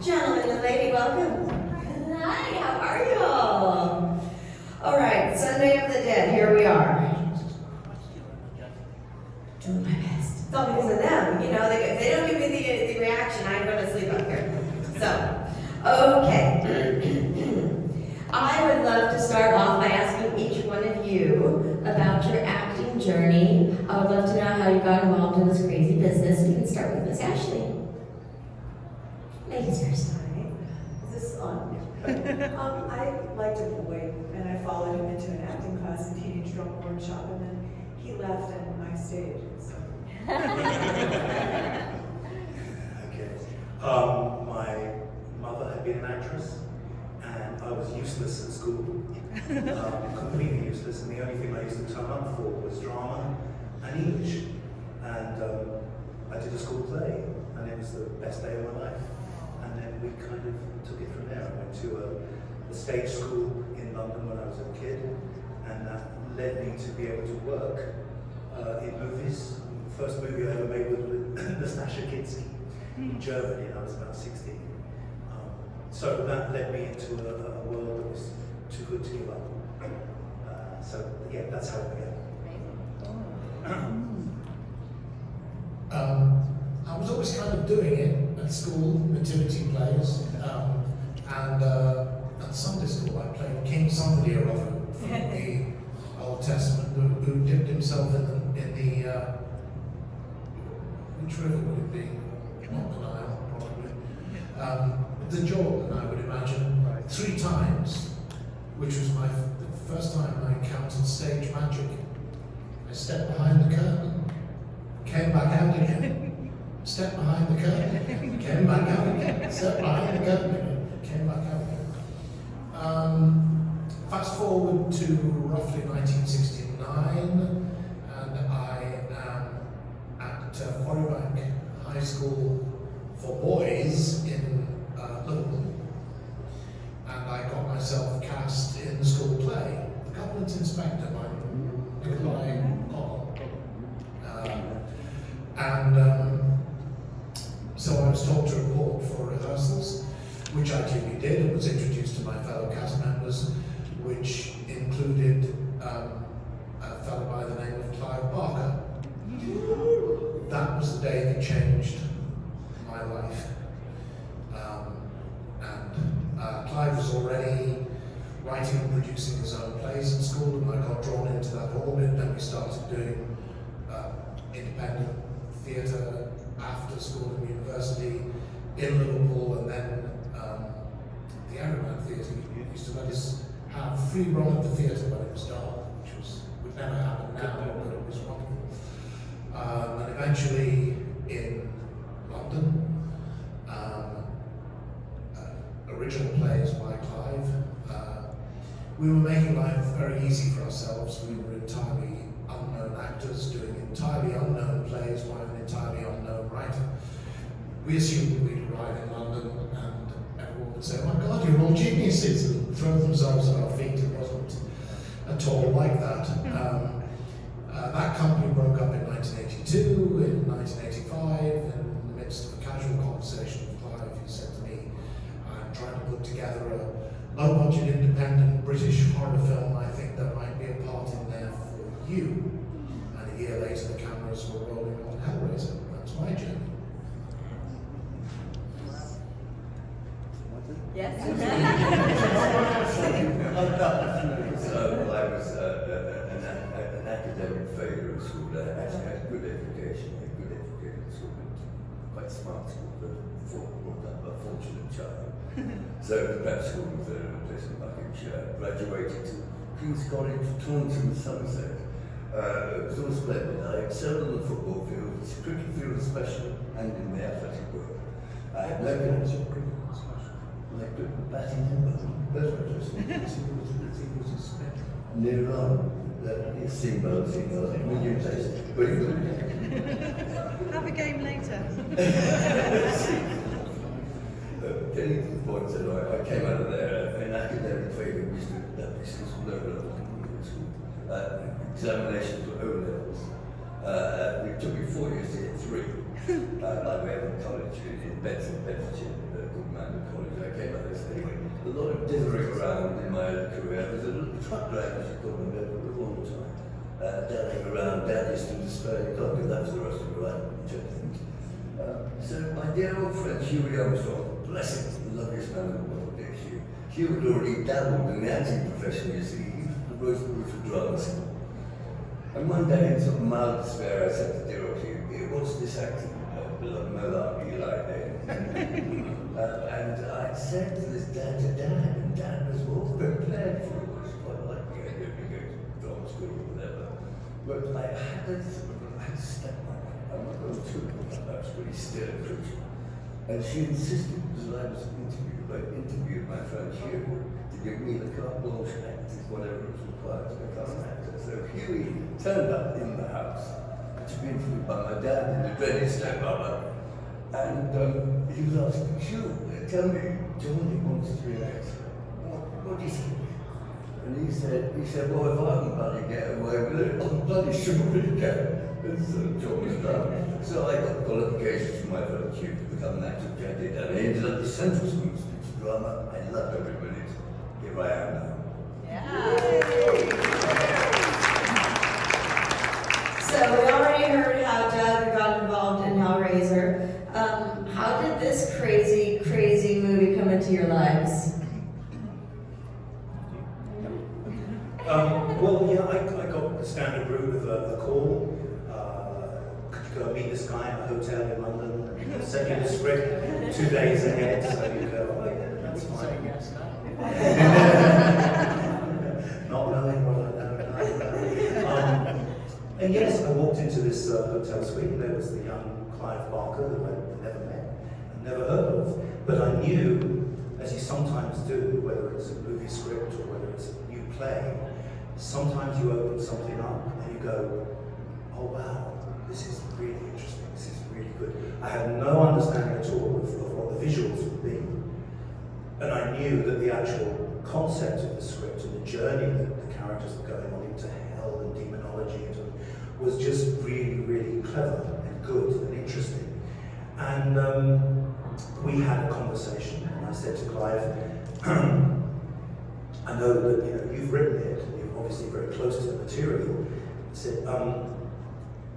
Gentlemen and lady, welcome. Hi, how are you all? All right, Sunday of the Dead, here we are. Doing my best. It's all because of them. You know, if they don't give me the reaction, I'm going to sleep up here. So, okay. I would love to start off by asking each one of you about your acting journey. I would love to know how you got involved in this crazy business. We can start with Miss Ashley. Ladies first. Is this on? I liked a boy, and I followed him into an acting class in teenage drama workshop, and then he left, and I stayed. So. Okay. My mother had been an actress, and I was useless at school. Completely useless, and the only thing I used to turn up for was drama and English. And I did a school play, and it was the best day of my life. And then we kind of took it from there. I went to a stage school in London when I was a kid, and that led me to be able to work in movies. The first movie I ever made was with Nastasha Kinski in Germany, and I was about 16. So that led me into a world that was too good to give up. So yeah, that's how it began. I was always kind of doing it at school, nativity plays, and at Sunday school I played King somebody or other from the Old Testament who dipped himself in the which river would it be? Not the Nile, probably. The Jordan, I would imagine, 3 times, which was the first time I encountered stage magic. I stepped behind the curtain, came back out again, stepped behind the curtain, came back out again, stepped behind the curtain again, came back out again. Fast forward to roughly 1969, and I am at Quarrybank High School for boys in Liverpool, and I got myself cast in the school play, The Government Inspector by Nikolai Gogol. So I was told to report for rehearsals, which I duly did, and was introduced to my fellow cast members, which included a fellow by the name of Clive Barker. That was the day that changed my life. Clive was already writing and producing his own plays in school, and I got drawn into that orbit. Then we started doing independent theatre after school and university in Liverpool, and then the Araman Theatre used to let us have free run of the theatre when it was dark, which would never happen now, but it was wonderful. And eventually in London, original plays by Clive. We were making life very easy for ourselves. We were entirely unknown actors doing entirely unknown plays by an entirely unknown writer. We assumed we'd arrive in London and everyone would say, "Oh my God, you're all geniuses," and throw themselves at our feet. It wasn't at all like that. That company broke up in 1982. In 1985, in the midst of a casual conversation with Clive, he said to me, "I'm trying to put together a low-budget, independent British horror film. I think there might be a part in there for you." And a year later, the cameras were rolling on Hellraiser. That's my journey. Yes? So I was an academic failure at school. I actually had a good education, at school, quite smart school, but brought up a fortunate child. So the prep school was a place in Buckinghamshire. Graduated to King's College, Taunton, Somerset. It was all splendid. I excelled on the football field, the cricket field especially, and in the athletic world. I had no like batting in, that's what I just near on, it's single, medium taste. Have a game later. Getting to the point that I came out of there, an academic failure, we used to have this level of examinations for O levels. It took me 4 years to get 3. Like we have in college in Bedfordshire, called Commander College. I came up this thing. A lot of dithering around in my early career. I was a little truck driver, as you call me, all the time. Dadding around, Dad used to despair. You can't do that for the rest of your life, which I think. So my dear old friend Hughie Armstrong, bless him, the loveliest man in the world, dear Hugh. Hugh had already dabbled in the acting profession, you see. He wrote for drugs. And one day, in sort of mild despair, I said to dear old Hugh, what's this acting malarkey you like there? And I said to this Dad, and Dad was all prepared for it. It was quite like me, I didn't go to drama school or whatever. But I had to step my way. I'm not going to talk about that, was pretty still and crucial. And she insisted, because I was interviewed my friend Hugh, to give me the carte blanche acting, whatever was required to become an actor. So Hughie turned up in the house, to be interviewed by my dad in the dreaded stepmother. And he was asking, Hugh, tell me, Johnny wants to be an actor. What do you think? And he said, well, if I can bloody get away with it, I'm bloody sure he can. And so John was done. So I got qualifications from my friend Hugh to become an actor, which I did. And I ended up the Central School of Speech and Drama. I loved every minute. Here I am now. So we already heard how Doug got involved in Hellraiser. How did this crazy, crazy movie come into your lives? Well, yeah, I got the standard route with a call. Could you go meet this guy in a hotel in London? And send you the script 2 days ahead, so you go, oh yeah, that's fine. Not knowing what I know. And yes, I walked into this hotel suite, and there was the young Clive Barker, who I'd never met and never heard of. But I knew, as you sometimes do, whether it's a movie script or whether it's a new play, sometimes you open something up and you go, oh wow, this is really interesting, this is really good. I had no understanding at all of what the visuals would be. And I knew that the actual concept of the script and the journey that the characters were going on into hell and demonology was just really, really clever and good and interesting. And we had a conversation, and I said to Clive, I know that you've written it, and you're obviously very close to the material. I said,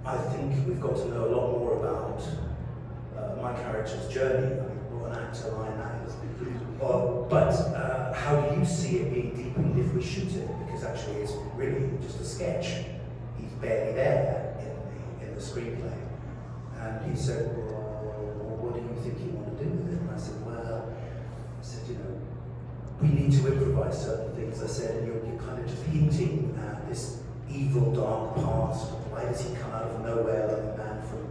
I think we've got to know a lot more about my character's journey. I mean, what an actor line that is. But how do you see it being deepened if we shoot it? Because actually it's really just a sketch. He's barely there in the screenplay. And he said, well, what do you think you want to do with it? And I said, we need to improvise certain things. I said, and you're kind of just hinting at this evil, dark past. Why does he come out of nowhere like a man from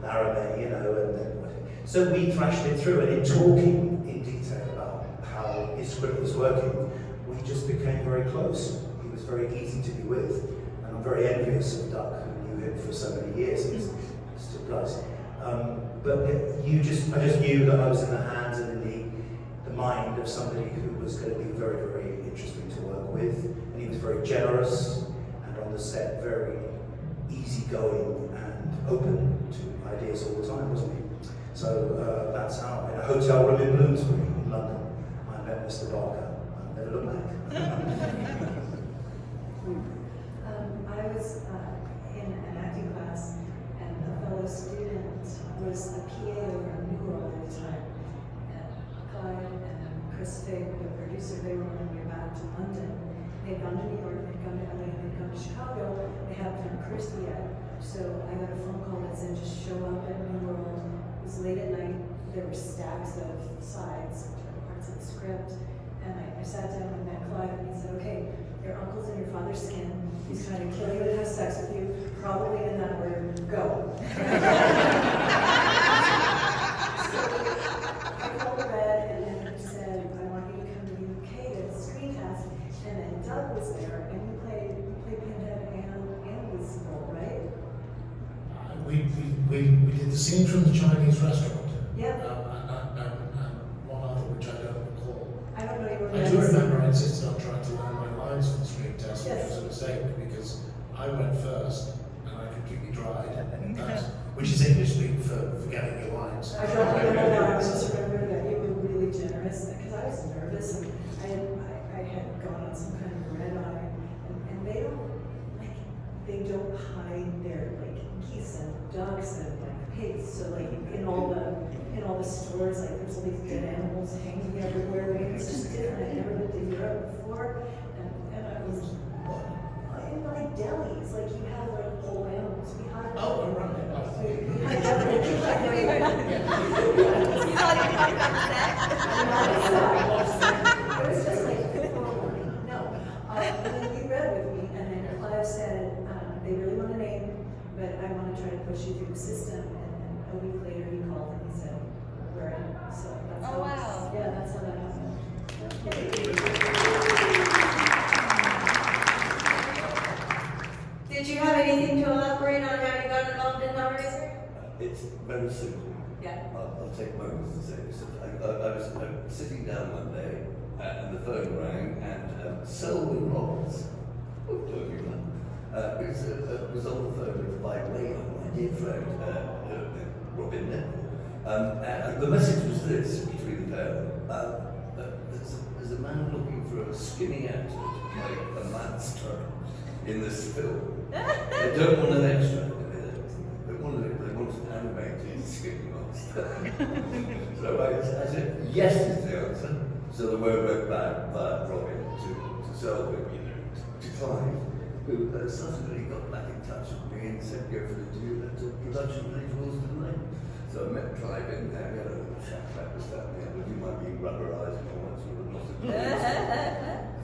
Laramie, and then so we thrashed it through, and in talking in detail about how his script was working, we just became very close. He was very easy to be with, and I'm very envious of Doug, who knew him for so many years, and still does. But I just knew that I was in the hands and in the mind of somebody who was going to be very, very interesting to work with, and he was very generous, and on the set very easygoing and open to ideas all the time, wasn't he? So that's how, in a hotel room in Bloomsbury, in London, I met Mr. Barker. I never looked back. I was in an acting class, and a fellow student was a PA over in New World at the time. And Clive and Chris Figg, the producer, they were on their way back to London. They'd gone to New York, they'd gone to LA, they'd gone to Chicago. They hadn't done Christie yet. So I got a phone call that said, just show up at New World. It was late at night. There were stacks of sides, parts of the script. And I sat down and met Clive, and he said, okay, your uncle's in your father's skin. He's trying to kill you and have sex with you, probably in that order. Go. So I called Red, and then he said, I want you to come to the UK to screen test. And then Doug was there, and you played Pinhead and Weasel, right? We did the scene from the Chinese restaurant. Yep. And one other which I don't recall. I don't know your I do remember I insisted on trying to learn my lines for the screen test, which was a mistake because I went first and I completely dried. Which is English speak for forgetting your lines. I don't remember that. I just remember that you were really gone on some kind of red eye, and they don't hide their like geese and ducks and like pigs. So like in all the stores, like there's all these dead animals hanging everywhere. Like, it's just different. I'd never been to Europe before, and I was in like delis, like you have like whole animals. We hide. Oh, right. We hide everything. You thought you were talking about sex? It was just like, no. And then you read with me, and then Clive said, they really want a name, but I want to try to push you through the system. And then a week later, he called and he said, we're in. So that's Oh, how wow. Yeah, that's how that happened. Did you have anything to elaborate on how you got involved in Hellraiser? It's very simple. Yeah. I'll take moments to say this. I was sitting down one day and the phone rang and Laurence, it was on the phone by way of my dear friend Robin Neville. And the message was this between the pair of them. There's a man looking for a skinny actor to play a monster in this film. They don't want an extra. They want an animated skinny monster. So I said, yes is the answer. So the word went back via Robin to Selwyn, to Clive, who subsequently got back in touch with me and said, go for the deal at production visuals tonight. So I met Clive in there, we had a little chat about this, that, and the other. You might be rubberized and all that sort of nonsense. I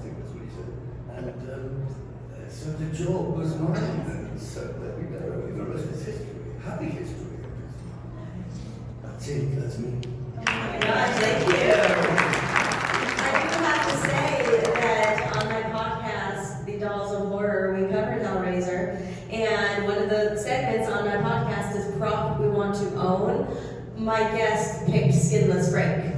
think that's what he said. And so the job was mine, and so there we go. The rest is history. Happy history. That's it, that's me. Oh my gosh, thank you. I do have to say that on my podcast, The Dolls of Horror, we covered Hellraiser, and one of the segments on my podcast is prop we want to own. My guest picked Skinless Frank.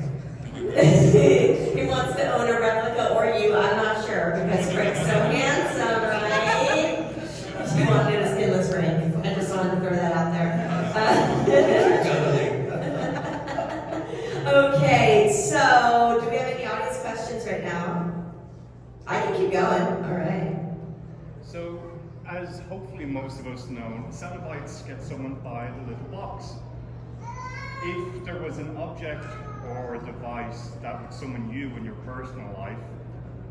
He wants to own a replica or you, I'm not sure, because Frank's so handsome, right? He wanted a Skinless Frank. I just wanted to throw that out there. Okay, so do we have any audience questions right now? I can keep going. All right. So, as hopefully most of us know, soundbites get summoned by the little box. If there was an object or a device that would summon you in your personal life,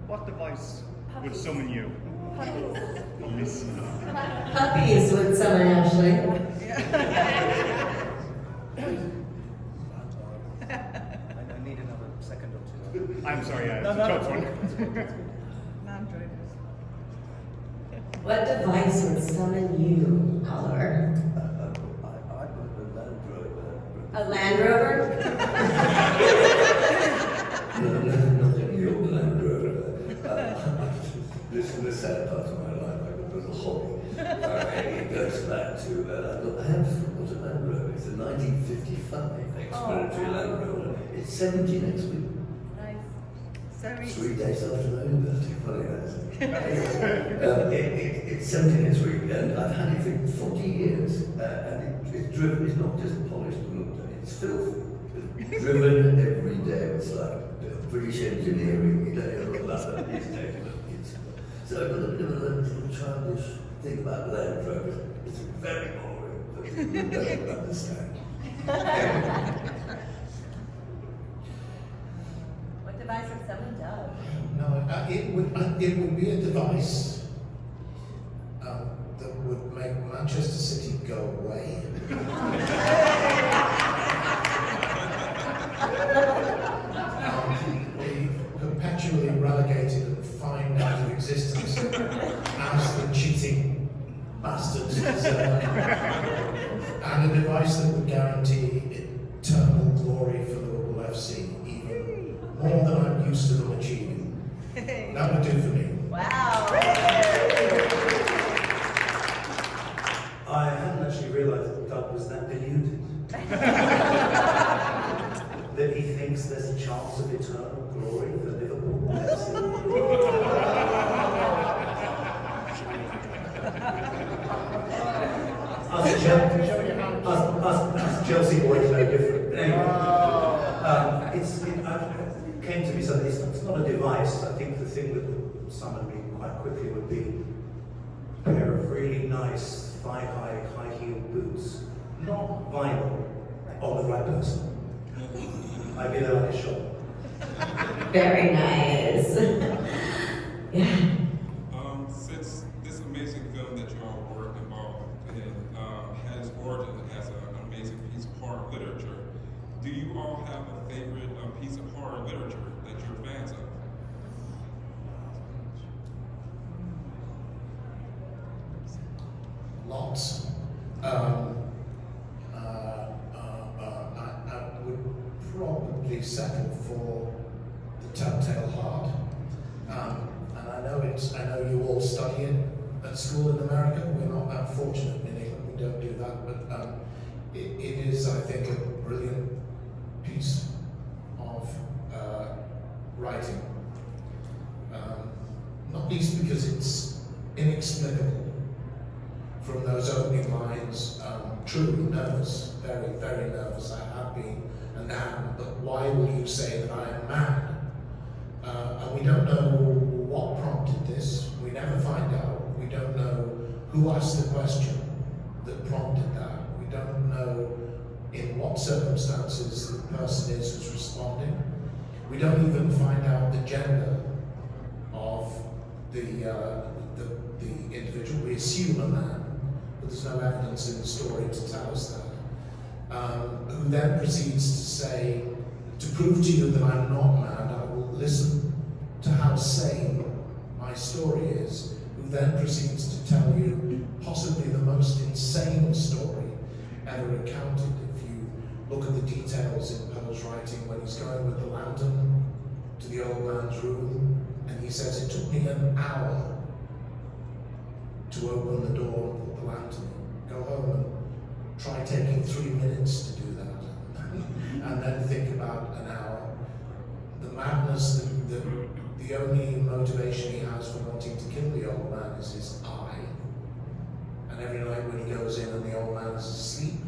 what device would summon you? Puppies. Puppies would summon Ashley. I need another second or two. I'm sorry, it's a tough one. What device would summon you, Oliver? I got a Land Rover. A Land Rover? Not a New York Land Rover. This is the sad part of my life. I got a little hobby. It goes back to, I have got a Land Rover. It's a 1955 explanatory Land Rover. It's 70 next week. Nice. 3 days after my own birthday, funny that. It's 70 next week, and I've had it for 40 years, and it's driven, it's not just polished and looked at, it's filthy. It's driven every day, it's like British engineering, you don't love that these days. So I've got a bit of a little childish thing about Land Rover. It's very boring, but you don't understand. What device would summon Doug? No, it would be a device that would make Manchester City go away. Be perpetually relegated and fined out of existence as the cheating bastards deserve. And a device that would guarantee eternal glory for Liverpool FC, even more than I'm used to them achieving. That would do for me. Wow. I hadn't actually realised that Doug was that deluded. That he thinks there's a chance of eternal glory for Liverpool. Us Chelsea boys no different. Anyway, it came to me suddenly, it's not a device. I think the thing that would summon me quite quickly would be a pair of really nice thigh-high, high-heeled boots, not vinyl, on the right person. I'd be there like a shot. Very nice. Yeah. Since this amazing film that you all were involved in has origin as an amazing piece of horror literature, do you all have a favorite piece of horror literature that you're fans of? Lots. I would probably settle for The Telltale Heart. And I know you all study it at school in America. We're not that fortunate in England, we don't do that, but it is, I think, a brilliant piece of writing. Not least because it's inexplicable. From those opening lines, truly nervous, very, very nervous. I have been and am, but why will you say that I am mad? And we don't know what prompted this. We never find out. We don't know who asked the question that prompted that. We don't know in what circumstances the person is who's responding. We don't even find out the gender of the individual. We assume a man, but there's no evidence in the story to tell us that. Who then proceeds to say, to prove to you that I'm not mad, I will listen to how sane my story is, who then proceeds to tell you possibly the most insane story ever recounted. If you look at the details in Poe's writing, when he's going with the lantern to the old man's room, and he says, it took me an hour to open the door and put the lantern in. Go home and try taking 3 minutes to do that. And then think about an hour. The madness, the only motivation he has for wanting to kill the old man is his eye. And every night when he goes in and the old man is asleep,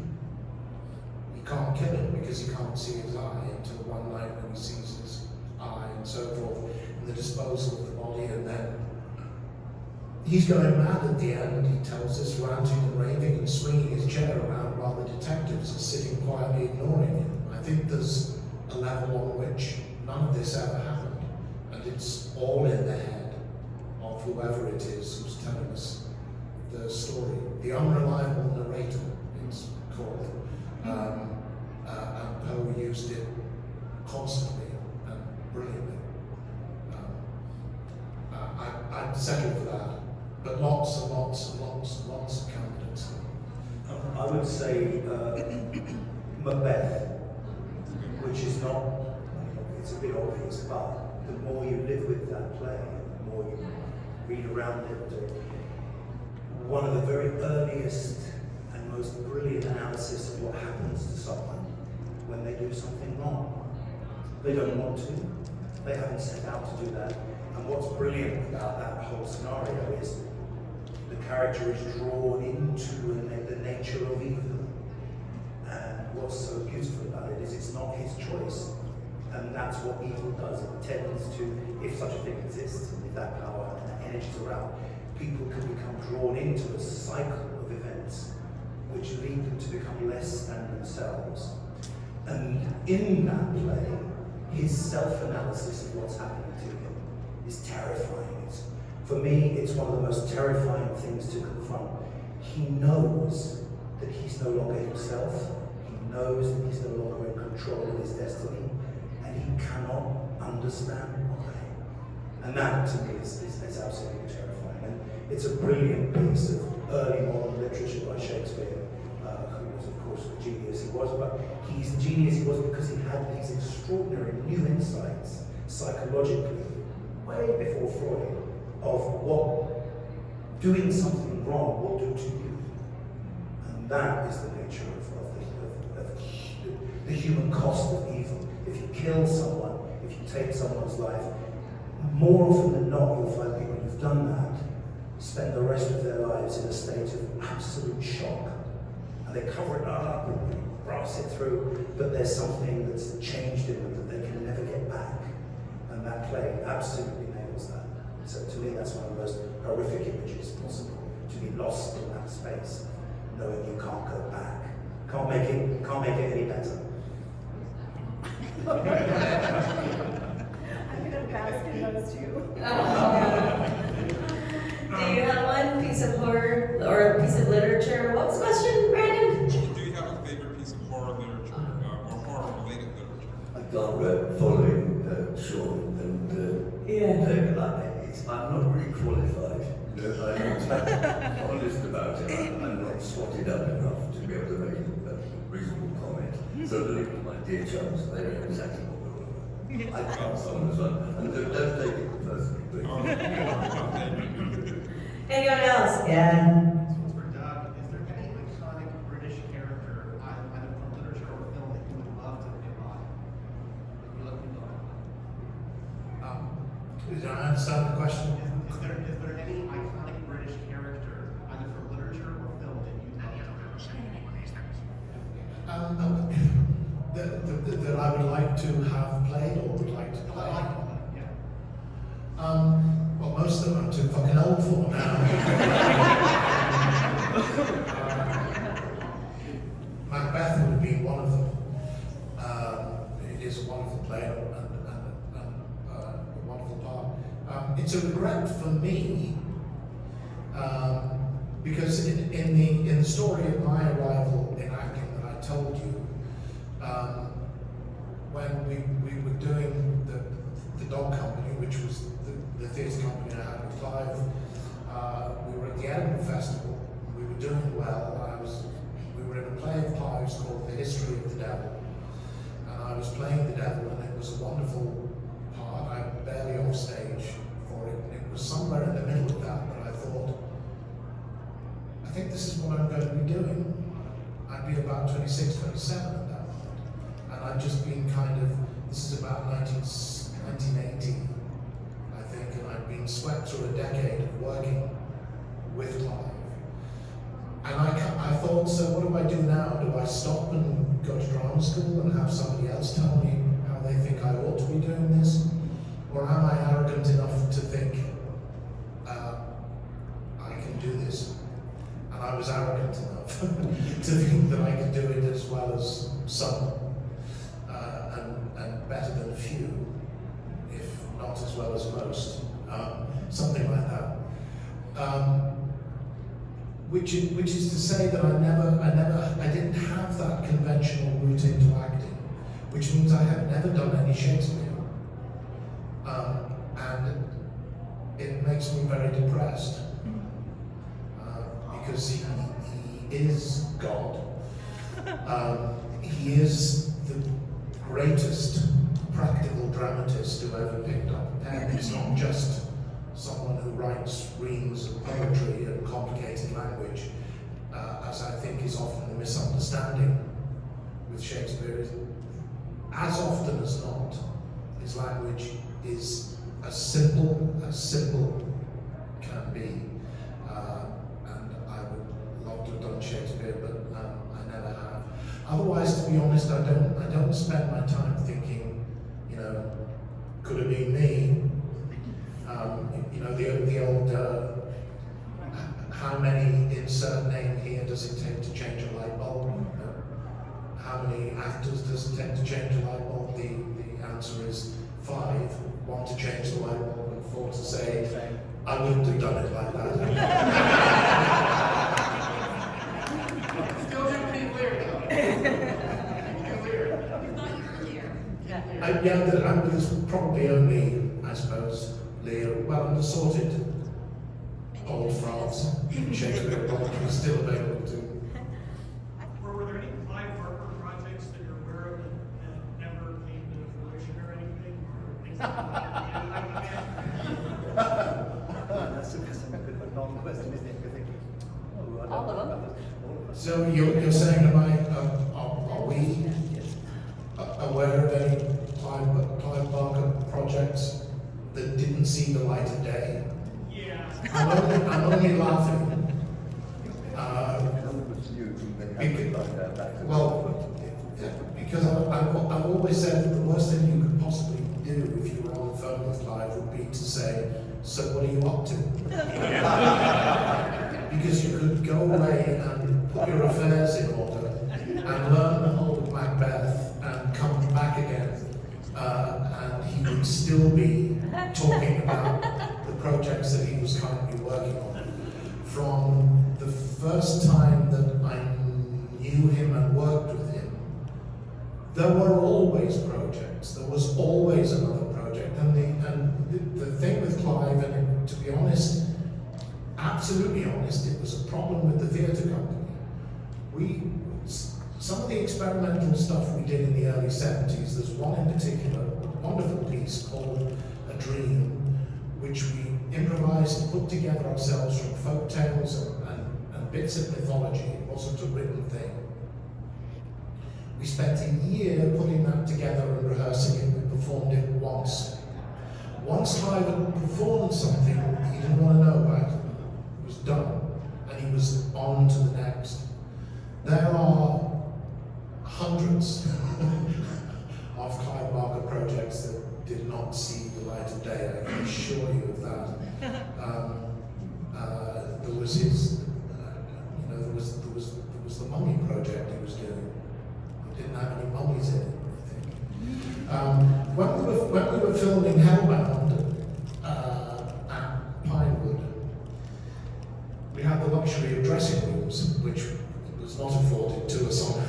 he can't kill him because he can't see his eye until one night when he sees his eye and so forth, and the disposal of the body, and then he's going mad at the end. He tells us, ranting and raving and swinging his chair around while the detectives are sitting quietly ignoring him. I think there's a level on which none of this ever happened, and it's all in the head of whoever it is who's telling us the story. The unreliable narrator, it's called. And Poe used it constantly and brilliantly. I'd settle for that. But lots and lots and lots and lots of candidates. I would say Macbeth, which is not, it's a bit obvious, but the more you live with that play, the more you read around it, one of the very earliest and most brilliant analysis of what happens to someone when they do something wrong. They don't want to, they haven't set out to do that. And what's brilliant about that whole scenario is the character is drawn into the nature of evil. And what's so beautiful about it is it's not his choice. And that's what evil does. It tends to, if such a thing exists, and if that power and that energy is around, people can become drawn into a cycle of events which lead them to become less than themselves. And in that play, his self-analysis of what's happening to him is terrifying. For me, it's one of the most terrifying things to confront. He knows that he's no longer himself. He knows that he's no longer in control of his destiny, and he cannot understand why. And that, to me, is absolutely terrifying. And it's a brilliant piece of early modern literature by Shakespeare, who was, of course, the genius he was. But he's the genius he was because he had these extraordinary new insights, psychologically, way before Freud, of what doing something wrong will do to you. And that is the nature of the human cost of evil. If you kill someone, if you take someone's life, more often than not you'll find people who've done that spend the rest of their lives in a state of absolute shock. And they cover it up and they brass it through, but there's something that's changed in them that they can never get back. And that play absolutely nails that. So to knowing you can't go back. Can't make it any better. I'm gonna bask in those two. Do you have one piece of horror or a piece of literature? What was the question, Brandon? Do you have a favorite piece of horror literature or horror-related literature? I can't following Sean and David. I'm not really qualified. I'm honest about it. I'm not swatted up enough to be able to make a reasonable comment. So that my dear chums, they know exactly what we're on. I can't someone as well. And don't take it personally, please. Anyone else? Yeah. This one's for Doug. Is there any iconic British character, either from literature or film, that you would love to embody? That you love to embody? Did I understand the question? Is there any iconic British character, either from literature or film, that you'd love to That I would like to have played or would like to play? Yeah. Well, most of them I'm too fucking old for now. Macbeth would have been one of them. It is a wonderful play and a wonderful part. It's a regret for me because in the story of my arrival in acting that I told you, when we were doing the Dog Company, which was the theatre company I had with Clive, we were at the Edinburgh Festival. We were doing well. We were in a play of Clive's called The History of the Devil, and I was playing the devil, and it was a wonderful part. I barely off stage for it, and it was somewhere in the middle of that I thought, I think this is what I'm going to be doing. I'd be about 26, 27 at that point, and I'd just been this is about 1980, I think, and I'd been swept through a decade of working with Clive. And I thought, so what do I do now? Do I stop and go to drama school and have somebody else tell me how they think I ought to be doing this? Or am I arrogant enough to think I can do this? And I was arrogant enough to think that I could do it as well as some, and better than a few, if not as well as most, something like that. Which is to say that I didn't have that conventional route into acting, which means I have never done any Shakespeare. And it makes me very depressed, because he is God. He is the greatest practical dramatist who ever picked up a pen. He's not just someone who writes reams of poetry and complicated language, as I think is often the misunderstanding with Shakespeare. As often as not, his language is as simple can be. And I would love to have done Shakespeare, but I never have. Otherwise, to be honest, I don't spend my time thinking, could have been me. The old, how many insert name here does it take to change a light bulb? How many actors does it take to change a light bulb? The answer is 5. 1 to change the light bulb, and 4 to say, I wouldn't have done it like that. Still didn't be clear, though. There's probably only, I suppose, well, an assorted old France Shakespeare probably still available to. Were there any Clive Barker projects that you're aware of that never came to fruition or anything? Or things That's a good long question, isn't it? You're thinking, I don't All of know them. about this. All of us. So you're saying, are we aware of any Clive Barker projects that didn't see the light of day? Yeah. I'm only laughing. Because I've always said that the worst thing you could possibly do if you were on the phone with Clive would be to say, so what are you up to? Because you could go away and put got your affairs in order and learn the whole of Macbeth and come back again, and he would still be talking about the projects that he was currently working on. From the first time that I knew him and worked with him, there were always projects. There was always another project. And the thing with Clive, and to be honest, absolutely honest, it was a problem with the theatre company. Some of the experimental stuff we did in the early 70s, there's one in particular, a wonderful piece called A Dream, which we improvised and put together ourselves from folk tales and bits of mythology. It wasn't a written thing. We spent a year putting that together and rehearsing it. We performed it once. Once Clive had performed something he didn't want to know about, it was done, and he was on to the next. There are hundreds of Clive Barker projects that did not see the light of day. I can assure you of that. There was his, there was the mummy project he was doing. It didn't have any mummies in it, I think. When we were filming Hellbound at Pinewood, we had the luxury of dressing rooms, which was not afforded to us on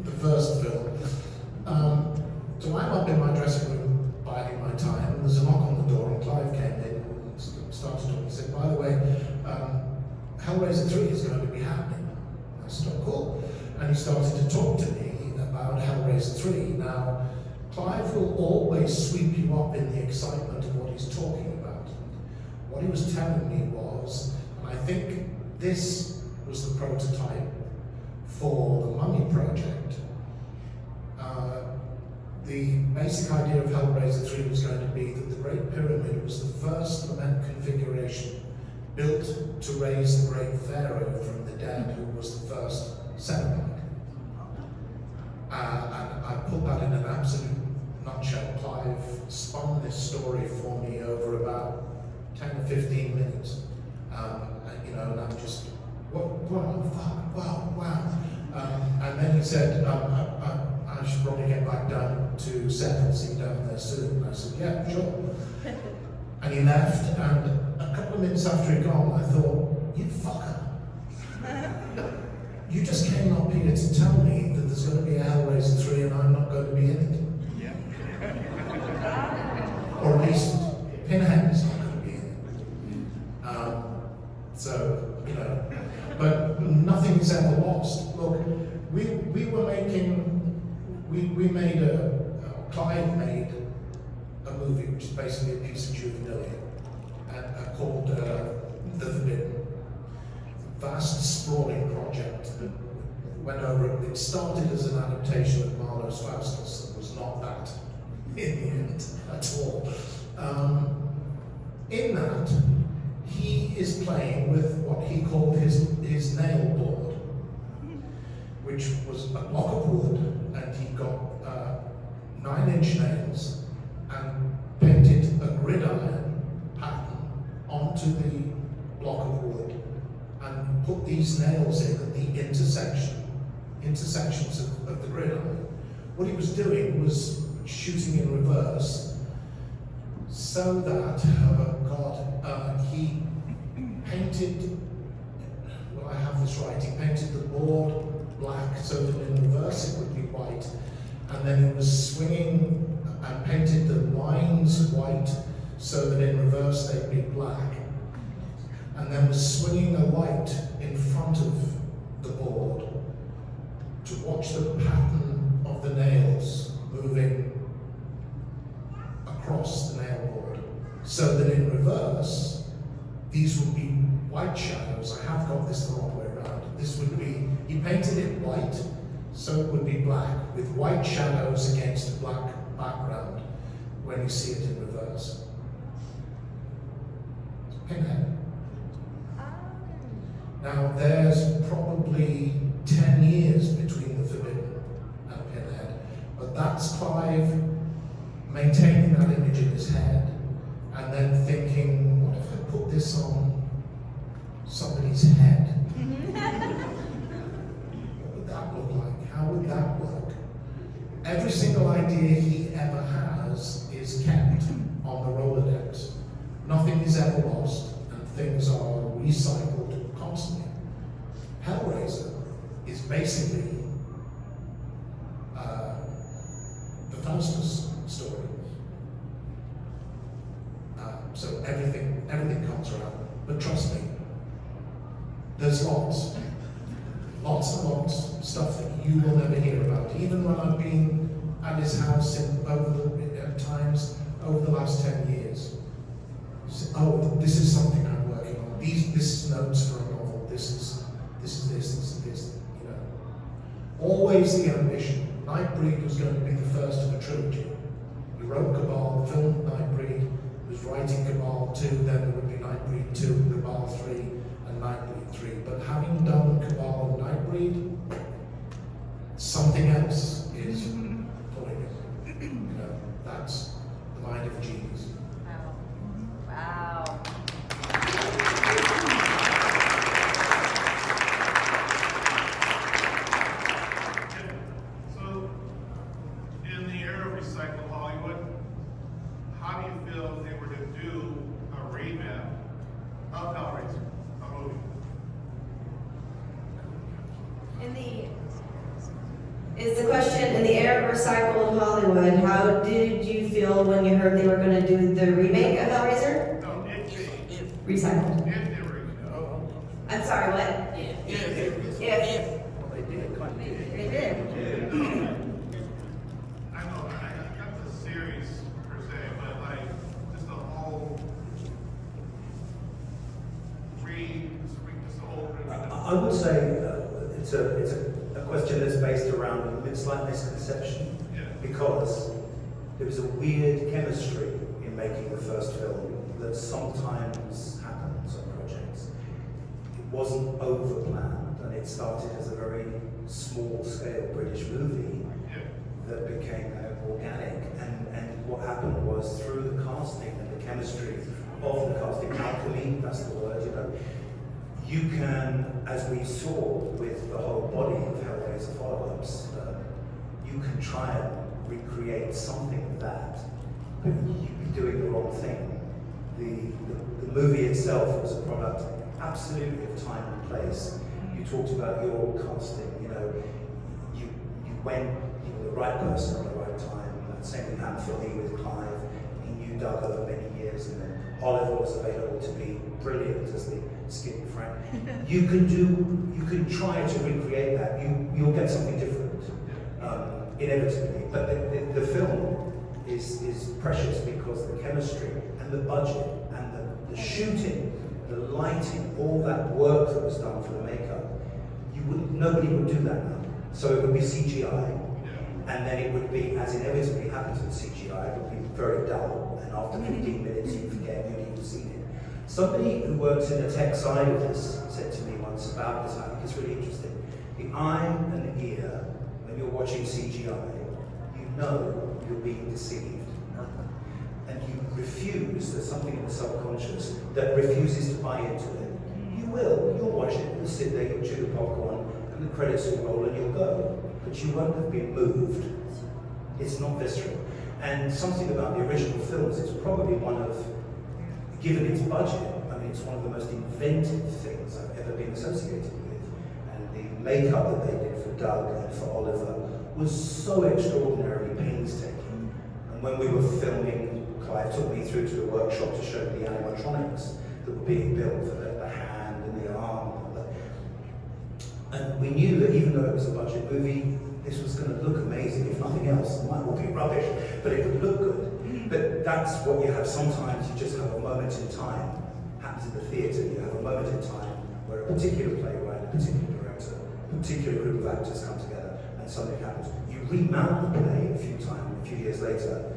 the first film. So I'm up in my dressing room biding my time, and there's a knock on the door, and Clive came in and started talking. He said, by the way, Hellraiser 3 is going to be happening. I said, oh, cool. And he started to talk to me about Hellraiser 3. Now, Clive will always sweep you up in the excitement of what he's talking about. What he was telling me was, and I think this was the prototype for the Mummy project. The basic idea of Hellraiser 3 was going to be that the Great Pyramid was the first lament configuration built to raise the great pharaoh from the dead, who was the first Cenobite. And I put that in an absolute nutshell. Clive spun this story for me over about 10 or 15 minutes. And I'm just, wow. And then he said, I should probably get back down to set and see you down there soon. And I said, yeah, sure. And he left, and a couple of minutes after he'd gone, I thought, you fucker. You just came up here to tell me that there's going to be a Hellraiser 3 and I'm not going to be in it. Yeah. Or at least Pinhead is not going to be in it. But nothing is ever lost. Look, Clive made a movie which is basically a piece of juvenilia called The Forbidden. Vast, sprawling project that went over. It started as an adaptation of Marlowe's Faustus and was not that in the end at all. In that, he is playing with what he called his nail board, which was a block of wood, and he got 9-inch nails and painted a gridiron pattern onto the block of wood and put these nails in at the intersections of the gridiron. What he was doing was shooting in reverse so that, he painted, well, I have this right, he painted the board black so that in reverse it would be white, and then he was swinging and painted the lines white so that in reverse they'd be black, and then was swinging a light in front of the board to watch the pattern of the nails moving across the nail board, so that in reverse these would be white shadows. I have got this the wrong way around. This would be, he painted it white so it would be black with white shadows against a black background when you see it in reverse. Pinhead. Now there's probably 10 years between The Forbidden and Pinhead, but that's Clive maintaining that image in his head and then thinking, what if I put this on somebody's head? would that look like? How would that work? Every single idea he ever has is kept on the Rolodex. Nothing is ever lost, and things are recycled constantly. Hellraiser is basically the Faustus story. So everything comes around. But trust me, there's lots and lots of stuff that you will never hear about. Even when I've been at his house over the last 10 years. Oh, this is something I'm working on. This is notes for a novel. This is this. You know, always the ambition. Nightbreed was going to be the first of a trilogy. He wrote Cabal, filmed Nightbreed, was writing Cabal 2, then there would be Nightbreed 2, Cabal 3, and Nightbreed 3. But having done Cabal and Nightbreed, something else is pulling it. You know, that's the mind of a genius. Wow. Wow. So, in the era of recycled Hollywood, how do you feel if they were to do a revamp of Hellraiser, a movie? Is the question, in the era of recycled Hollywood, how did you feel when you heard they were going to do the remake of Hellraiser? No, Recycled. if they were, I'm sorry, what? If. Well, they did, kind of. They did. I know, not the series per se, but like, just the whole just the whole. I would say it's a question that's based around a slight misconception, Yeah. because there was a weird chemistry in making the first film that sometimes happens on projects. It wasn't over-planned, and it started as a very small-scale British movie Yeah. that became organic. And what happened was, through the casting and the chemistry of the casting, alchemy, that's the word, you know, you can, as we saw with the whole body of Hellraiser follow-ups, you can try and recreate something of that, but you'd be doing the wrong thing. The movie itself was a product absolutely of time and place. You talked about your casting, you know, you went, you were the right person at the right time. That same thing happened for me with Clive. He knew Doug over many years, and then Oliver was available to be brilliant as the skinny Frank. You can try to recreate that. You'll get something different, inevitably. But the film is precious because the chemistry and the budget and the shooting, the lighting, all that work that was done for the makeup, nobody would do that now. So it would be CGI, and then it would be, as inevitably happens with CGI, it would be very dull, and after 15 minutes you forget you'd even seen it. Somebody who works in the tech side of this said to me once about this, I think it's really interesting. The eye and the ear, when you're watching CGI, you know you're being deceived. And you refuse, there's something in the subconscious that refuses to buy into it. You will, you'll watch it, you'll sit there, you'll chew the popcorn, and the credits will roll and you'll go. But you won't have been moved. It's not visceral. And something about the original films, it's probably one of, given its budget, I mean, it's one of the most inventive things I've ever been associated with. And the makeup that they did for Doug and for Oliver was so extraordinarily painstaking. And when we were filming, Clive took me through to the workshop to show me the animatronics that were being built for the hand and the arm and all that. And we knew that even though it was a budget movie, this was going to look amazing. If nothing else, it might all be rubbish, but it would look good. But that's what you have sometimes. You just have a moment in time. Happens in the theatre. You have a moment in time where a particular playwright, a particular director, a particular group of actors come together, and something happens. You remount the play a few years later.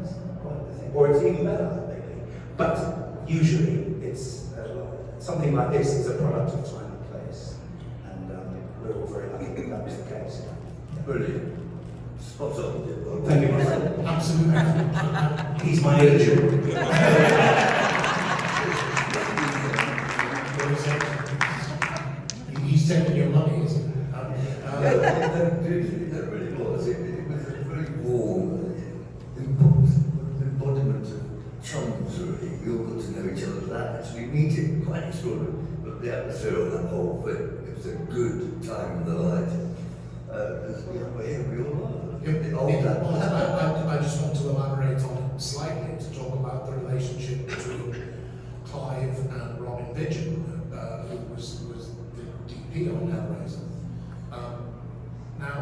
It's not quite the thing, or it's even better, maybe. But usually, it's something like this is a product of time and place, and we're all very lucky that that was the case. Brilliant. Spot on. Thank you, my friend. Absolutely. He's my agent. He's taking your money, isn't he? extraordinary. But the atmosphere of that whole thing, it was a good time in the light. Yeah, we all are. I just want to elaborate on it slightly to talk about the relationship between Clive and Robin Vigil, who was the DP on Hellraiser. Now,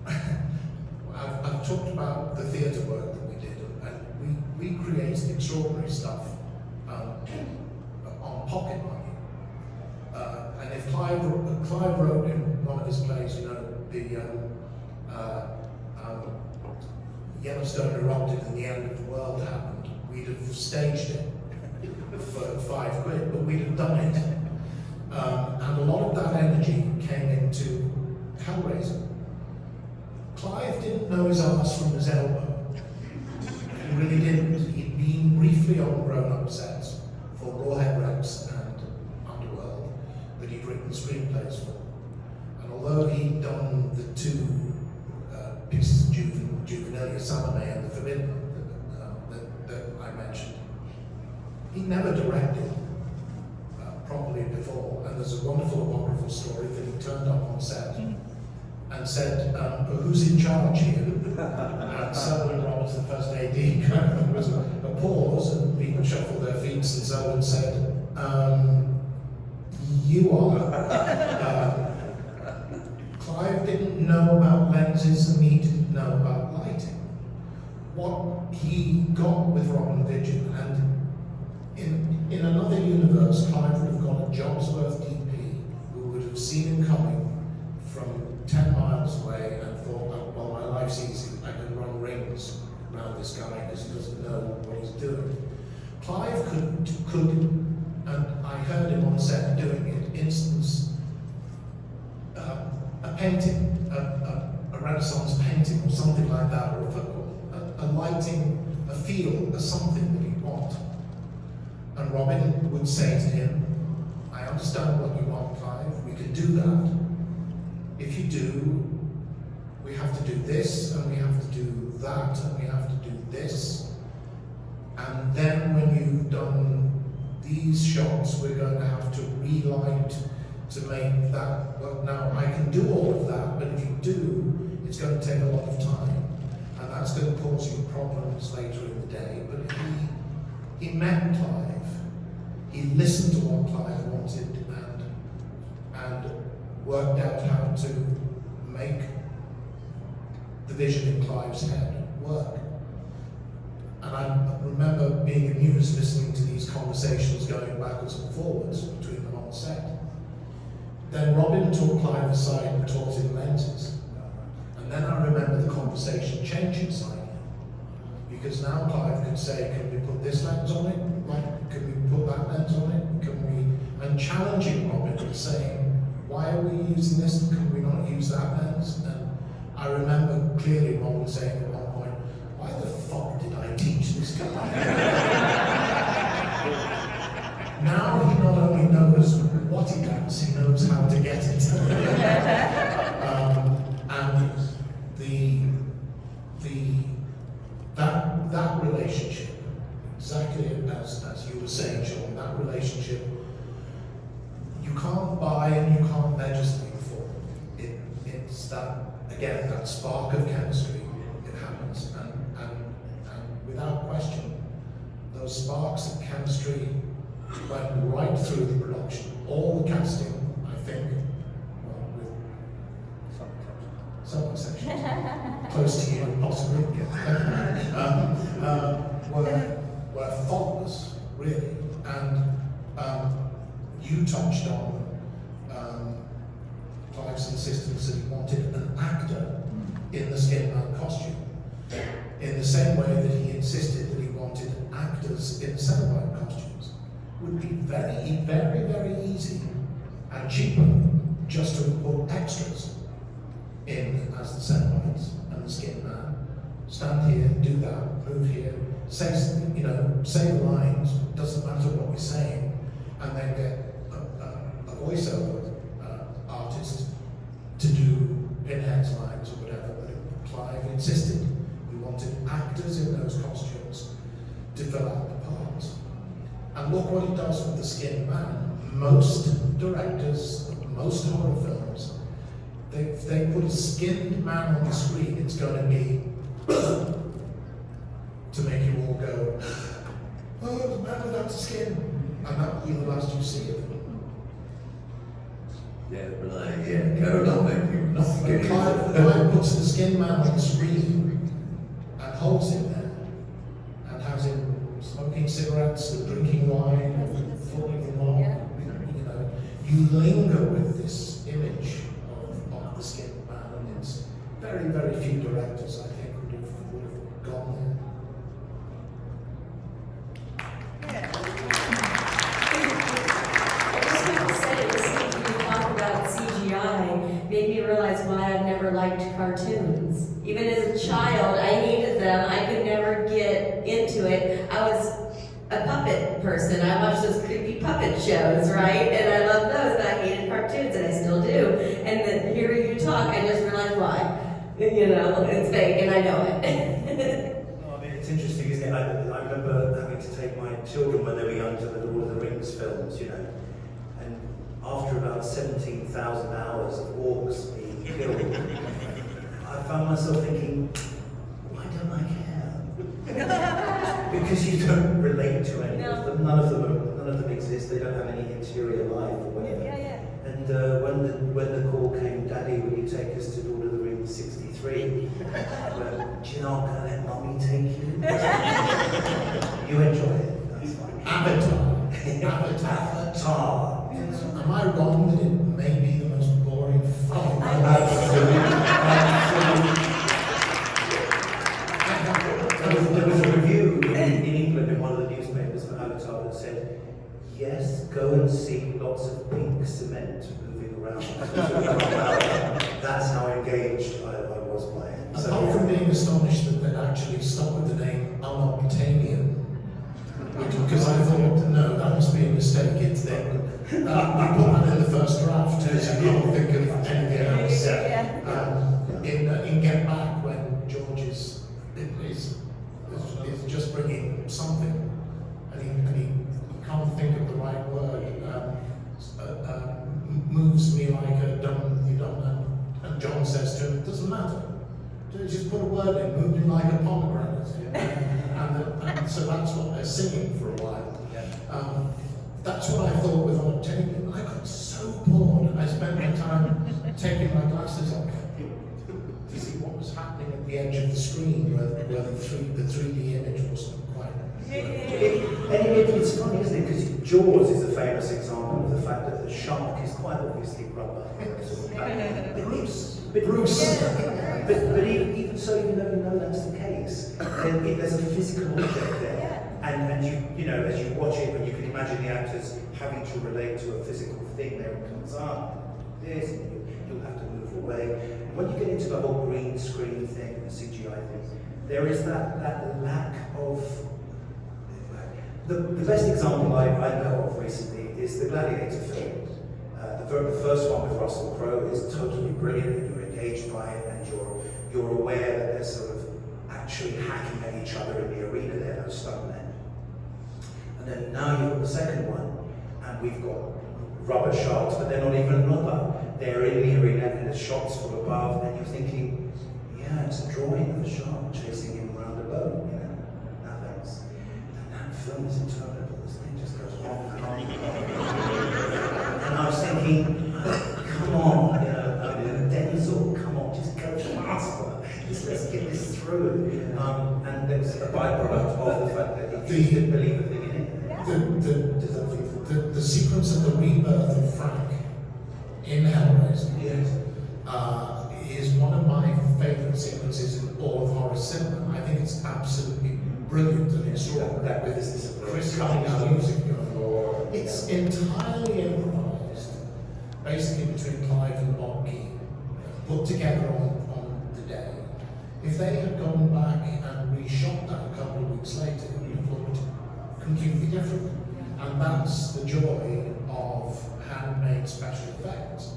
I've talked about the theatre work that we did, and we created extraordinary stuff on pocket money. And if Clive wrote in one of his plays, you know, Yellowstone erupted and the end of the world happened, we'd have staged it for £5, but we'd have done it. And a lot of that energy came into Hellraiser. Clive didn't know his arse from his elbow. He really didn't. He'd been briefly on grown-up sets for Rawhead Rex and Underworld that he'd written screenplays for. And although he'd done the two pieces of juvenilia, Salome and The Forbidden, that I mentioned, he never directed properly before. And there's a wonderful apocryphal story that he turned up on set and said, who's in charge here? And Selwyn Roberts, the first AD, there was a pause and people shuffled their feet and Selwyn said, you are. Clive didn't know about lenses and he didn't know about lighting. What he got with Robin Vigil, and in another universe, Clive would have got a job's worth DP who would have seen him coming from 10 miles away and thought, well, my life's easy, I can run rings around this guy because he doesn't know what he's doing. Clive could, and I heard him on set doing it, instance a painting, a Renaissance painting or something like that, or a lighting, a feel, a something that he'd want. And Robin would say to him, I understand what you want, Clive, we can do that. If you do, we have to do this, and we have to do that, and we have to do this. And then when you've done these shots, we're going to have to relight to make that work. Now, I can do all of that, but if you do, it's going to take a lot of time. And that's going to cause you problems later in the day. But he met Clive. He listened to what Clive wanted and worked out how to make the vision in Clive's head work. And I remember being amused listening to these conversations going backwards and forwards between them on set. Then Robin took Clive aside and taught him lenses. And then I remember the conversation changing slightly. Because now Clive could say, can we put this lens on it? Like, can we put that lens on it? Can we? And challenging Robin and saying, why are we using this and can we not use that lens? And I remember clearly Robin saying at one point, why the fuck did I teach this guy? Now he not only knows what he wants, he knows how to get it. And that relationship, exactly as you were saying, Sean, that relationship, you can't buy and you can't legislate for. It's that, again, that spark of chemistry, it happens. And without question, those sparks of chemistry went right through the production. All the casting, I think, well, with some exceptions, close to you possibly, were faultless, really. And you touched on Clive's insistence that he wanted an actor in the skin man costume, in the same way that he insisted that he wanted actors in Cenobite costumes. Would be very, very, very easy and cheaper just to put extras in as the Cenobites and the skin man. Stand here, do that, move here, say something, say the lines, doesn't matter what we're saying, and then get a voiceover artist to do Pinhead's lines or whatever. But Clive insisted we wanted actors in those costumes to fill out the parts. And And look what it does with the skinned man. Most directors, most horror films, they put a skinned man on the screen, it's going to be to make you all go, oh, the man without skin. And that will be the last you see of him. Yeah, but go on, make you Clive puts the skin man on the screen and holds him there and has him smoking cigarettes and drinking wine and falling in love. You know, you linger with this image of the skin man, and it's very, very few directors, I think, would have gone there. Made me realize why I've never liked cartoons. Even as a child, I hated them. I could never get into it. I was a puppet person. I watched those creepy puppet shows, right? And I love those, but I hated cartoons, and I still do. And then hearing you talk, I just realized why. You know, it's fake, and I know it. No, I mean, it's interesting, isn't it? I remember having to take my children when they were young to the Lord of the Rings films, you know. And after about 17,000 hours of orcs being killed, I found myself thinking, why don't I care? Because you don't relate to any of them. None of them exist. They don't have any interior life or whatever. And when the call came, Daddy, will you take us to Lord of the Rings 63? Well, do you not gonna let Mummy take you? You enjoy it. That's fine. Avatar. Am I wrong that it may be the most boring film? There was a review in England in one of the newspapers for Avatar that said, yes, go and see lots of pink cement moving around. That's how engaged I was by it. Apart from being astonished that they'd actually stuck with the name Unobtainium, because I thought, no, that must be a mistake, it's there. We put that in the first draft, because you can't think of anything else. In Get Back, when George is just bringing something, and he can't think of the right word, moves me like a dumb, you don't know. And John says to him, it doesn't matter. Just put a word in, move me like a pomegranate. And so that's what they're singing for a while. That's what I thought with Unobtainium. I got so bored. I spent my time taking my glasses off to see what was happening at the edge of the screen where the 3D image wasn't quite. It's funny, isn't it? Because Jaws is a famous example of the fact that the shark is quite obviously rubber. Bruce. But even so, even though you know that's the case, there's a physical object there. And you know, as you watch it, when you can imagine the actors having to relate to a physical thing, there it comes up, this, and you'll have to move away. And when you get into the whole green screen thing, the CGI thing, there is that lack of. The best example I know of recently is the Gladiator film. The first one with Russell Crowe is totally brilliant, and you're engaged by it, and you're aware that they're sort of actually hacking at each other in the arena. They're no stuntmen. And then now you've got the second one, and we've got rubber sharks, but they're not even rubber. They're in the arena, and the shots from above, and you're thinking, yeah, it's a drawing of a shark chasing him around a boat, you know, nothing's. And that film is interminable. This thing just goes on and on and on. And I was thinking, come on, you know, Denzel, come on, just go faster. Let's get this through. And there was a byproduct of the fact that he didn't believe a thing in it. The sequence of the rebirth of Frank in Hellraiser is one of my favourite sequences in all of horror cinema. I think it's absolutely brilliant and extraordinary. That with this Chris coming out music going. It's entirely improvised, basically between Clive and Bob Key, put together on the day. If they had gone back and reshot that a couple of weeks later, it would have looked completely different. And that's the joy of handmade special effects.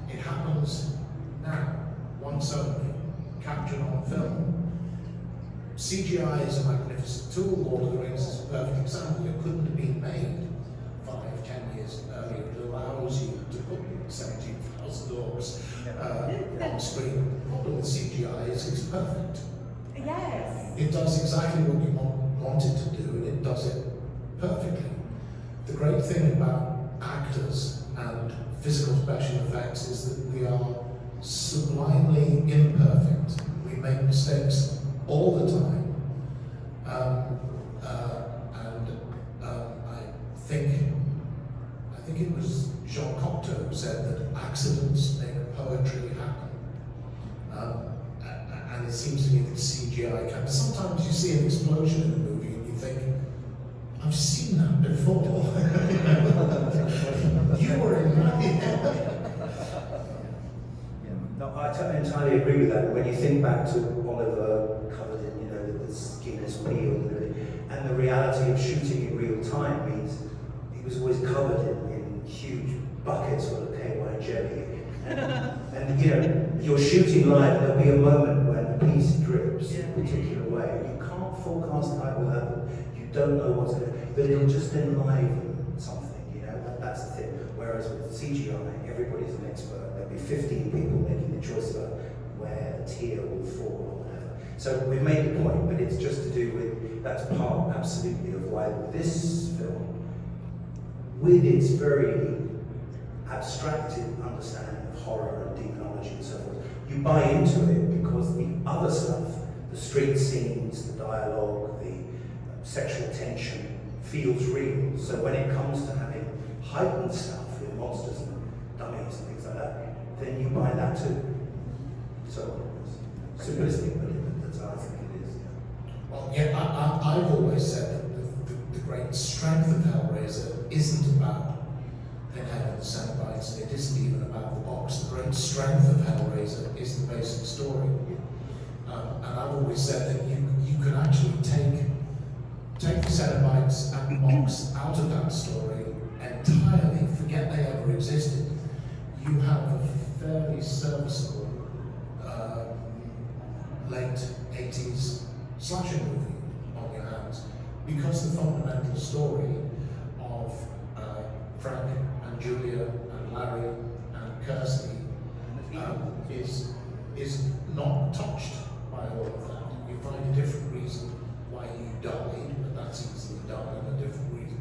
It happens now, once only, captured on film. CGI is a magnificent tool. Lord of the Rings is a perfect example. It couldn't have been made 5-10 years earlier. It allows you to put 17,000 orcs on screen. The problem with CGI is it's perfect. Yes. It does exactly what you want it to do, and it does it perfectly. The great thing about actors and physical special effects is that we are sublimely imperfect. We make mistakes all the time. I think it was Jean Cocteau who said that accidents make poetry happen. And it seems to me that CGI can. Sometimes you see an explosion in a movie and you think, I've seen that before. You were in that. No, I entirely agree with that. When you think back to Oliver covered in, the Guinness wheel, and the reality of shooting in real time means he was always covered in huge buckets full of KY jelly. And you're shooting live, and there'll be a moment when the piece drips in a particular way. You can't forecast how it will happen. You don't know what's going to, but it'll just enliven something. That's the thing. Whereas with CGI, everybody's an expert. There'll be 15 people making the choice about where a tear will fall or whatever. So we've made the point, but it's just to do with, that's part absolutely of why this film, with its very abstracted understanding of horror and demonology and so forth, you buy into it because the other stuff, the street scenes, the dialogue, the sexual tension, feels real. So when it comes to having heightened stuff with monsters and dummies and things like that, then you buy that too. So it's simplistic, but that's how I think it is. Well, yeah, I've always said that the great strength of Hellraiser isn't about Pinhead and the Cenobites, and it isn't even about the box. The great strength of Hellraiser is the basic story. And I've always said that you can actually take the Cenobites and the box out of that story entirely, forget they ever existed. You have a fairly serviceable late 80s slasher movie on your hands, because the fundamental story of Frank and Julia and Larry and Kirsty is not touched by all of that. You find a different reason why you died, but that's easily done, and a different reason,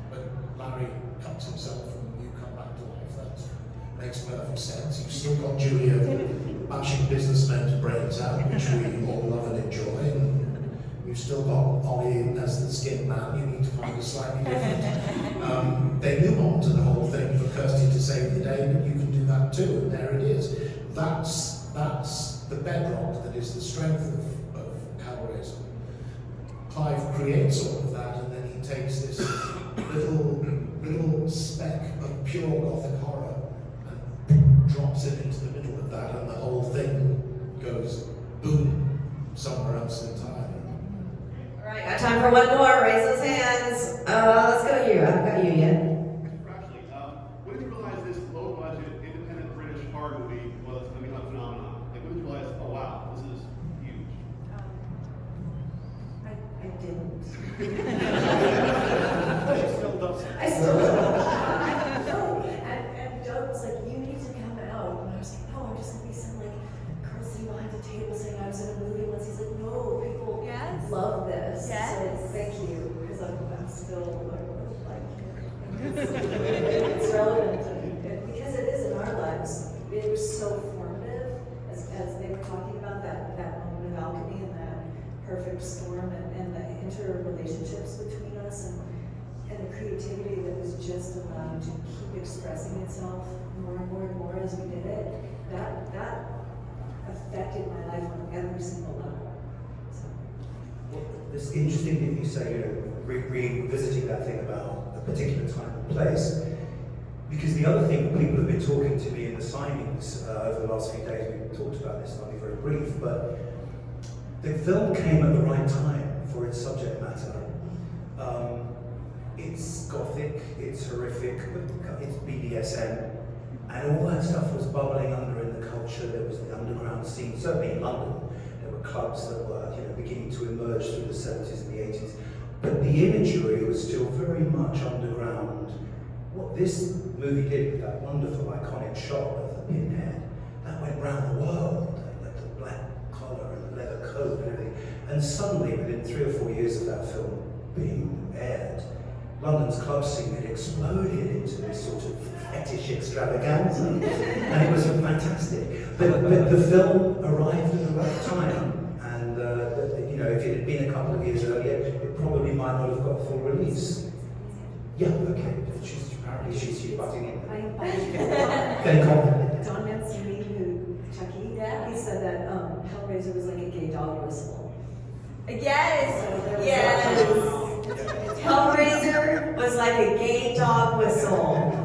but Larry cuts himself and you come back to life. That makes perfect sense. You've still got Julia bashing businessmen's brains out, which we all love and enjoy. And you've still got Ollie as the skin man. You need to find a slightly different. They move on to the whole thing for Kirsty to save the day, but you can do that too, and there it is. That's the bedrock that is the strength of Hellraiser. Clive creates all of that, and then he takes this little speck of pure Gothic horror and drops it into the middle of that, and the whole thing goes boom somewhere else entirely. All right, got time for one more. Raise those hands. Let's go you. I haven't got you yet. Actually, when did you realize this low-budget, independent British horror movie was going to become a phenomenon? Like, when did you realize, oh wow, this is huge? I didn't. I still don't. No, and Doug was like, you need to come out. And I was like, no, I'm just going to be some girl sitting behind the table saying I was in a movie once. He's like, no, people love this. Yes. So thank you, because I'm still it's relevant because it is in our lives. It was so formative as they were talking about that moment of alchemy and that perfect storm and the interrelationships between us and the creativity that was just allowed to keep expressing itself more and more and more as we did it. That affected my life on every single level. So. Well, it's interesting that you say, revisiting that thing about a particular time and place, because the other thing, people have been talking to me in the signings over the last few days, we've talked about this, I'll be very brief, but the film came at the right time for its subject matter. It's gothic, it's horrific, it's BDSM, and all that stuff was bubbling under in the culture. There was the underground scene, certainly in London. There were clubs that were beginning to emerge through the 70s and the 80s. But the imagery was still very much underground. What this movie did with that wonderful iconic shot of the pinhead, that went round the world, like the black collar and the leather coat and everything. And suddenly, within 3 or 4 years of that film being aired, London's club scene had exploded into this sort of fetish extravaganza, and it was fantastic. But the film arrived at the right time, and if it had been a couple of years earlier, it probably might not have got full release. Yeah, okay. Apparently she's butting in. Getting confident. Don Mancini, who Chucky, he said that Hellraiser was like a gay dog whistle. Yes, Hellraiser was like a gay dog whistle.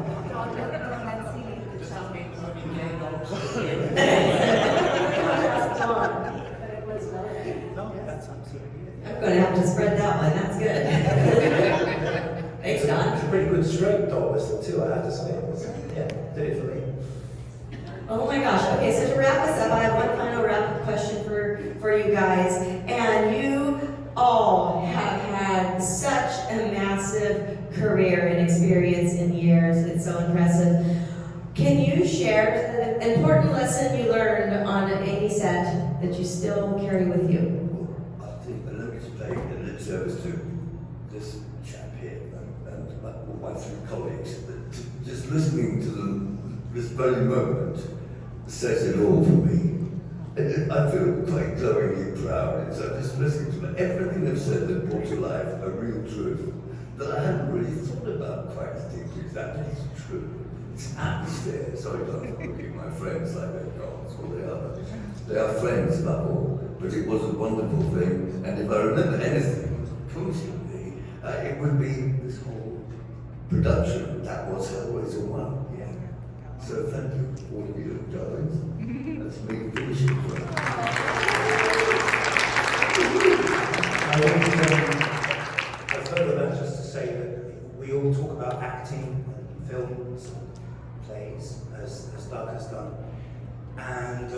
I'm going to have to spread that one. That's good. Thanks, Don. It's a pretty good straight dog whistle too, I have to say. Yeah, did it for me. Oh my gosh. Okay, so to wrap us up, I have one final wrap-up question for you guys. And you all have had such a massive career and experience in years. It's so impressive. Can you share an important lesson you learned on any set that you still carry with you? I think the lip play and lip service to this chap here and all my three colleagues, just listening to this very moment says it all for me. I feel quite glowingly proud. So just listening to everything they've said that brought to life a real truth that I hadn't really thought about quite deeply. That is true. It's atmosphere. Sorry, don't look at my friends like they're gods, or they are. They are friends above all. But it was a wonderful thing. And if I remember anything constantly, it would be this whole production. That was Hellraiser 1. Yeah. So thank you, all of you, darlings. That's me finishing. I've heard of that just to say that we all talk about acting and films and plays, as Doug has done. And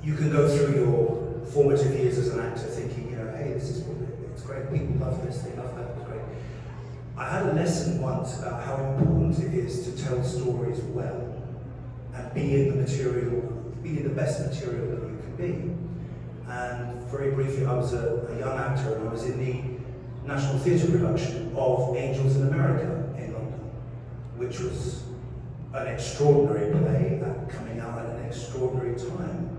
you can go through your formative years as an actor thinking, hey, this is it's great, people love this, they love that, it's great. I had a lesson once about how important it is to tell stories well and be in the best material that you can be. And very briefly, I was a young actor and I was in the National Theatre production of Angels in America in London, which was an extraordinary play coming out at an extraordinary time.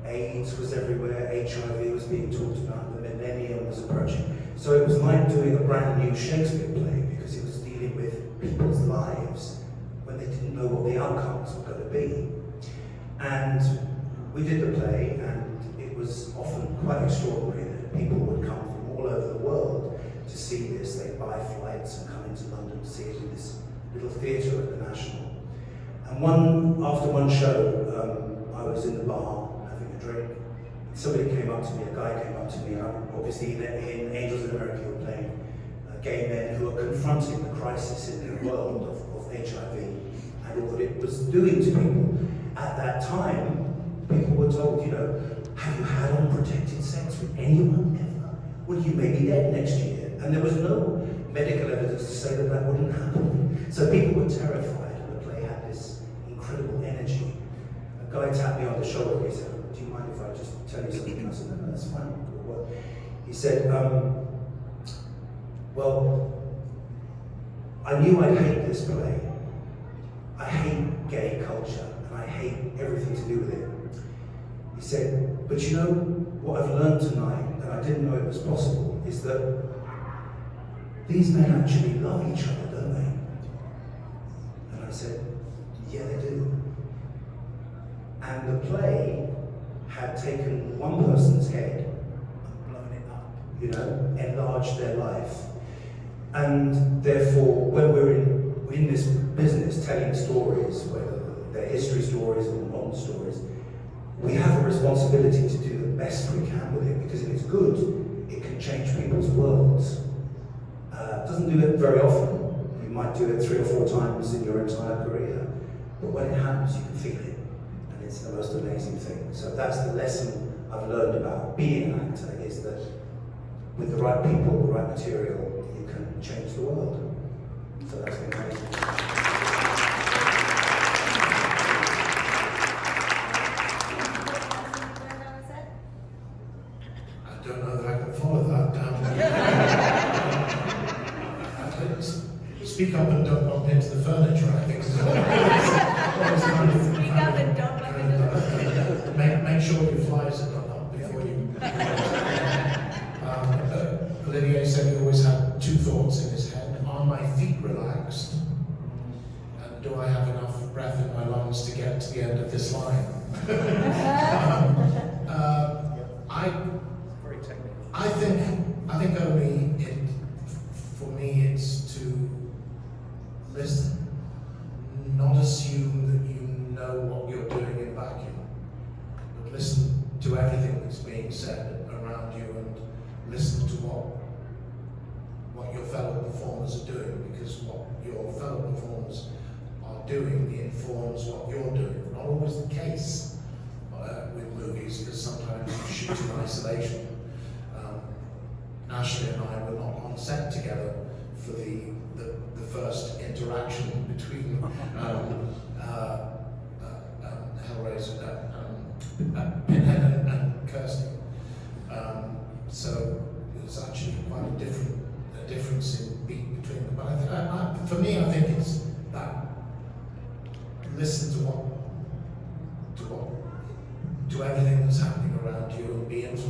AIDS was everywhere, HIV was being talked about, the millennium was approaching. So it was like doing a brand new Shakespeare play because it was dealing with people's lives when they didn't know what the outcomes were going to be. And we did the play, and it was often quite extraordinary that people would come from all over the world to see this. They'd buy flights and come into London to see it in this little theatre at the National. And after one show, I was in the bar having a drink. Somebody came up to me, a guy came up to me, obviously in Angels in America we were playing gay men who are confronting the crisis in their world of HIV and all that it was doing to people. At that time, people were told, have you had unprotected sex with anyone ever? Well, you may be dead next year. And there was no medical evidence to say that wouldn't happen. So people were terrified, and the play had this incredible energy. A guy tapped me on the shoulder, he said, do you mind if I just tell you something? I said, no, that's fine. He said, well, I knew I'd hate this play. I hate gay culture, and I hate everything to do with it. He said, but what I've learned tonight, and I didn't know it was possible, is that these men actually love each other, don't they? And I said, yeah, they do. And the play had taken one person's head and blown it up, enlarged their life. And therefore, when we're in this business telling stories, whether they're history stories or modern stories, we have a responsibility to do the best we can with it, because if it's good, it can change people's worlds. It doesn't do it very often. You might do it 3 or 4 times in your entire career, but when it happens, you can feel it, and it's the most amazing thing. So that's the lesson I've learned about being an actor is that with the right people, the right material, you can change the world. So that's been amazing. I don't know that I can follow that. Speak up and don't bump into the furniture, I think. Is always kind of, Speak up and don't bump into the furniture. make sure your flies are done up before you. Olivier said he always had two thoughts in his head. Are my feet relaxed? And do I have enough breath in my lungs to get to the end of this line? Very technical. I think only for me it's to listen, not assume that you know what you're doing in vacuum, but listen to everything that's being said around you and listen to what your fellow performers are doing, because what your fellow performers are doing informs what you're doing. Not always the case with movies, because sometimes you shoot in isolation. Ashley and I were not on set together for the first interaction between Hellraiser, Pinhead and Kirsty. So it was actually quite a difference in beat between them. But for me, I think it's that listen to everything that's happening around you and be influenced